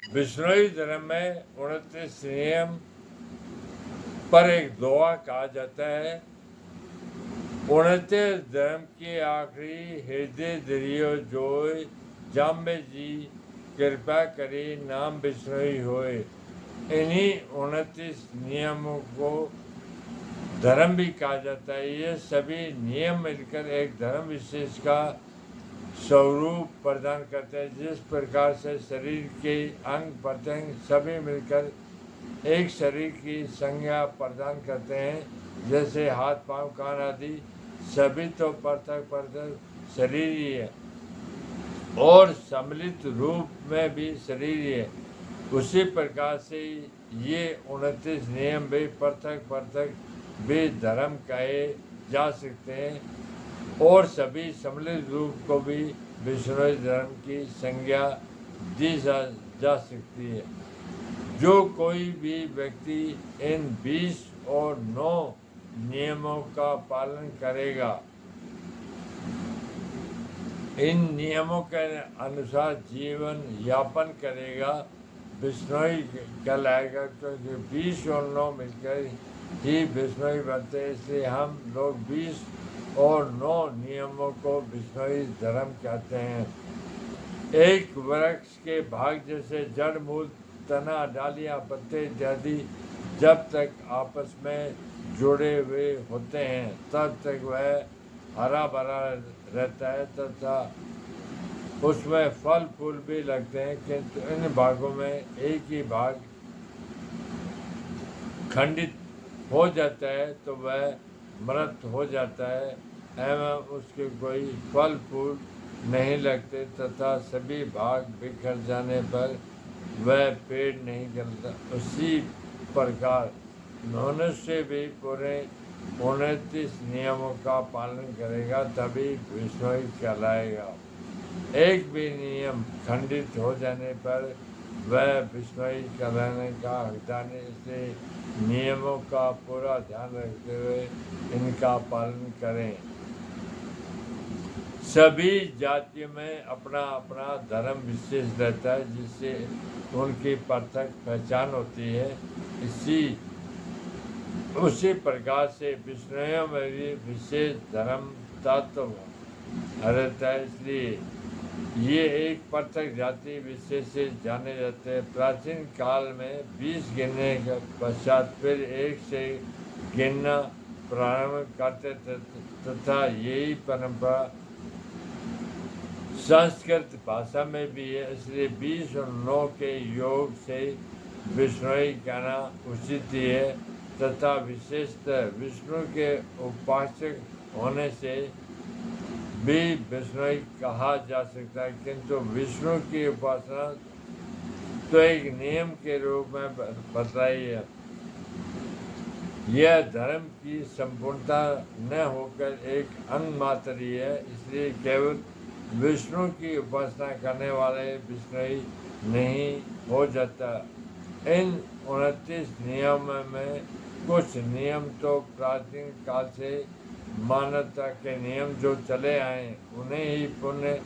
बिश्नोई धर्म में 29 नियम पर एक दुआ कहा जाता है। 29 धर्म की आखिरी हृदय दरियो जोय जाम्बे जी कृपा करी नाम बिश्नोई होए। इन्हीं 29 नियमों को धर्म भी कहा जाता है। ये सभी नियम मिलकर एक धर्म विशेष का स्वरूप प्रदान करते हैं। जिस प्रकार से शरीर के अंग प्रत्यंग सभी मिलकर एक शरीर की संज्ञा प्रदान करते हैं, जैसे हाथ पांव कान आदि सभी तो पृथक पृथक शरीर ही है और सम्मिलित रूप में भी शरीर ही है, उसी प्रकार से ये 29 नियम भी पृथक पृथक भी धर्म कहे जा सकते हैं और सभी सम्मिलित रूप को भी बिश्नोई धर्म की संज्ञा दी जा सकती है। जो कोई भी व्यक्ति इन 20 और 9 नियमों का पालन करेगा, इन नियमों के अनुसार जीवन यापन करेगा, बिश्नोई कहलाएगा। क्योंकि 20 और 9 मिलकर ही बिश्नोई बनते हैं, इसलिए हम लोग 20 और 9 नियमों को बिश्नोई धर्म कहते हैं। एक वृक्ष के भाग जैसे जड़ मूल तना डालियाँ पत्ते इत्यादि जब तक आपस में जुड़े हुए होते हैं तब तक वह हरा भरा रहता है तथा उसमें फल फूल भी लगते हैं, किंतु इन भागों में एक ही भाग खंडित हो जाता है तो वह मृत हो जाता है एवं उसके कोई फल फूल नहीं लगते तथा सभी भाग बिखर जाने पर वह पेड़ नहीं गिरता। उसी प्रकार मनुष्य भी पूरे 29 नियमों का पालन करेगा तभी बिश्नोई कहलाएगा। एक भी नियम खंडित हो जाने पर वह बिश्नोई कहलाने का हकदार नहीं। इसलिए नियमों का पूरा ध्यान रखते हुए इनका पालन करें। सभी जातियों में अपना अपना धर्म विशेष रहता है जिससे उनकी पृथक पहचान होती है। उसी प्रकार से बिश्नोइयों में भी विशेष धर्म तत्व रहता है, इसलिए ये एक पृथक जाति विशेष से जाने जाते हैं। प्राचीन काल में 20 गिनने के पश्चात फिर एक से गिनना प्रारंभ करते थे तथा यही परंपरा संस्कृत भाषा में भी है। इसलिए 20 और 9 के योग से बिश्नोई कहना उचित ही है तथा विशेषतः विष्णु के उपासक होने से भी बिश्नोई कहा जा सकता है, किंतु विष्णु की उपासना तो एक नियम के रूप में बतलाई है। यह धर्म की संपूर्णता न होकर एक अंग मात्र ही है, इसलिए केवल विष्णु की उपासना करने वाले बिश्नोई नहीं हो जाता। इन 29 नियमों में कुछ नियम तो प्राचीन काल से मानवता के नियम जो चले आए उन्हें ही पुण्य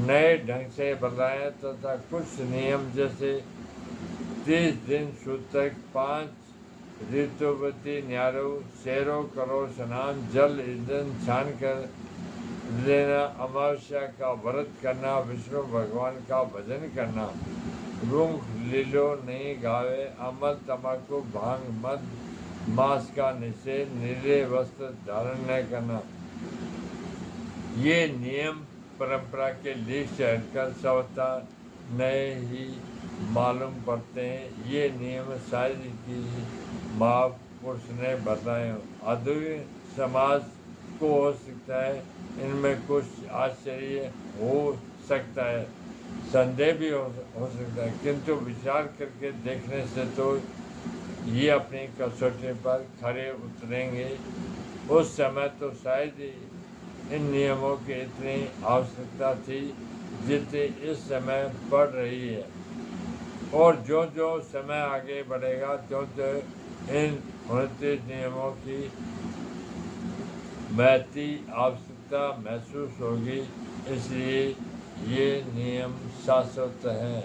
नए ढंग से बताए तथा कुछ नियम जैसे 30 दिन सूतक 5 ऋतुवती न्यारो शेरों करो स्नान जल ईंधन छान कर लेना अमावस्या का व्रत करना विष्णु भगवान का भजन करना रूख लीलो नहीं गावे अमल तम्बाकू भांग मद मांस का निषेध नीले वस्त्र धारण न करना। ये नियम परंपरा के लीक से हटकर स्वतः नए ही मालूम पड़ते हैं। ये नियम शायद की महापुरुष ने बताए आधुनिक समाज को हो सकता है इनमें कुछ आश्चर्य हो सकता है, संदेह भी हो सकता है, किंतु विचार करके देखने से तो ये अपनी कसौटी पर खरे उतरेंगे। उस समय तो शायद इन नियमों की इतनी आवश्यकता थी जितनी इस समय पड़ रही है और जो जो समय आगे बढ़ेगा त्यों इन 29 नियमों की महती आवश्यकता महसूस होगी। इसलिए ये नियम शाश्वत हैं।